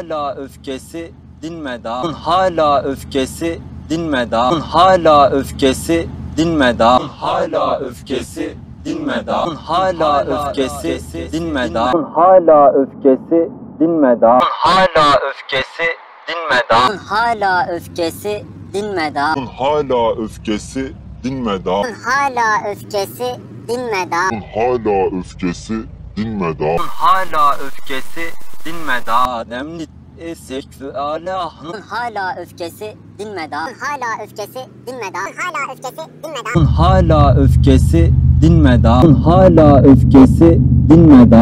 hala öfkesi dinmedi. Hala öfkesi dinmedi. Hala öfkesi dinmedi. Hala öfkesi dinmedi. Hala öfkesi dinmedi. Hala öfkesi dinmedi. Hala öfkesi dinmedi. Hala öfkesi dinmeden. Hala öfkesi dinmeden. Hala öfkesi dinmeden. Hala öfkesi dinmeden. Hala öfkesi dinmedi. Ademli seksüalah. Hala öfkesi dinmeden. Hala öfkesi dinmeden. Hala öfkesi dinmeden. Hala öfkesi dinmedi. Hala öfkesi dinmedi.